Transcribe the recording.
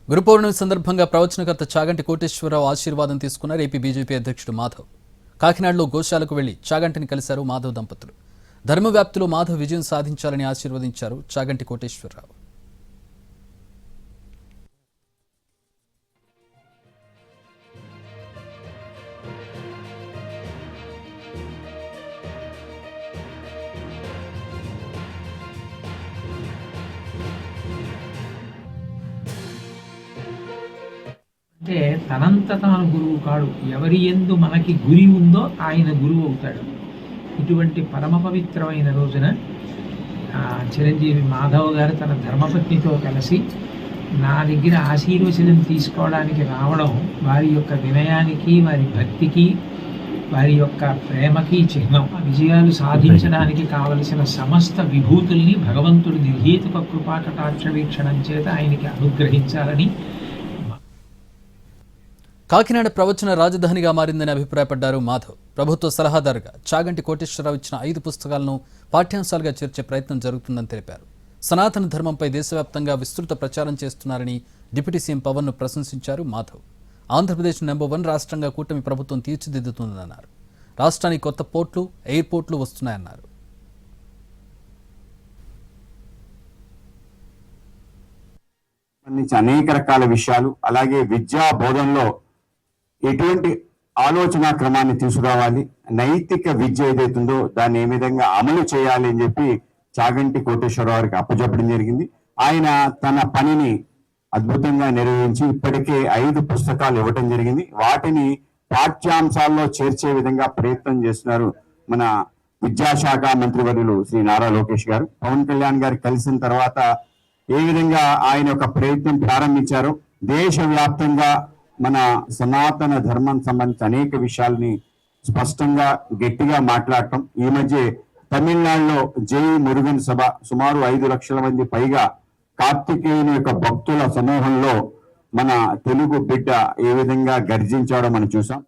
గురు పౌర్ణమి సందర్భంగా ప్రవచనకర్త చాగంటి కోటేశ్వరరావు ఆశీర్వాదం తీసుకున్నారు ఏపీ బీజేపీ అధ్యక్షుడు మాధవ్. కాకినాడలో గోశాలకు వెళ్లి చాగంటిని కలిశారు మాధవ్ దంపతులు. ధర్మవ్యాప్తిలో మాధవ్ విజయం సాధించాలని ఆశీర్వదించారు చాగంటి కోటేశ్వరరావు. అంటే తనంత తాను గురువు కాడు, ఎవరి యందు మనకి గురి ఉందో ఆయన గురువు అవుతాడు. ఇటువంటి పరమ పవిత్రమైన రోజున చిరంజీవి మాధవ్ గారు తన ధర్మపత్నితో కలిసి నా దగ్గర ఆశీర్వచనం తీసుకోవడానికి రావడం వారి యొక్క వినయానికి, వారి భక్తికి, వారి యొక్క ప్రేమకి చిహ్నం. విజయాలు సాధించడానికి కావలసిన సమస్త విభూతుల్ని భగవంతుడి నిర్హేతుక కృపాకటాక్ష వీక్షణం చేత ఆయనకి అనుగ్రహించాలని. కాకినాడ ప్రవచన రాజధానిగా మారిందని అభిప్రాయపడ్డారు మాధవ్. ప్రభుత్వ సలహాదారుగా చాగంటి కోటేశ్వరరావు ఇచ్చిన 5 పుస్తకాలను పాఠ్యాంశాలుగా చేర్చే ప్రయత్నం జరుగుతుందని తెలిపారు. సనాతన ధర్మంపై దేశవ్యాప్తంగా విస్తృత ప్రచారం చేస్తున్నారని డిప్యూటీ సీఎం పవన్ను ప్రశంసించారు మాధవ్. ఆంధ్రప్రదేశ్ నెంబర్ 1 రాష్ట్రంగా కూటమి ప్రభుత్వం తీర్చిదిద్దుతుందన్నారు. రాష్ట్రానికి కొత్త పోర్ట్లు, ఎయిర్పోర్ట్లు వస్తున్నాయన్నారు. అనేక రకాల విషయాలు, అలాగే విద్యా బోధనలో ఎటువంటి ఆలోచన క్రమాన్ని తీసుకురావాలి, నైతిక విద్య ఏదైతుందో దాన్ని ఏ విధంగా అమలు చేయాలి అని చెప్పి చాగంటి కోటేశ్వరరావు గారికి అప్పచెప్పడం జరిగింది. ఆయన తన పనిని అద్భుతంగా నిర్వహించి ఇప్పటికే 5 పుస్తకాలు ఇవ్వటం జరిగింది. వాటిని పాఠ్యాంశాల్లో చేర్చే విధంగా ప్రయత్నం చేస్తున్నారు మన విద్యాశాఖ మంత్రివర్యులు శ్రీ నారా లోకేష్ గారు. పవన్ కళ్యాణ్ గారు కలిసిన తర్వాత ఏ విధంగా ఆయన ఒక ప్రయత్నం ప్రారంభించారు, దేశవ్యాప్తంగా మన సనాతన ధర్మం సంబంధించి అనేక విషయాల్ని స్పష్టంగా గట్టిగా మాట్లాడటం. ఈ మధ్య తమిళనాడులో జై మురుగన్ సభ సుమారు 5 లక్షల మంది పైగా కార్తికేయుని యొక్క భక్తుల సమూహంలో మన తెలుగు బిడ్డ ఏ విధంగా గర్జించాడో మనం చూసాం.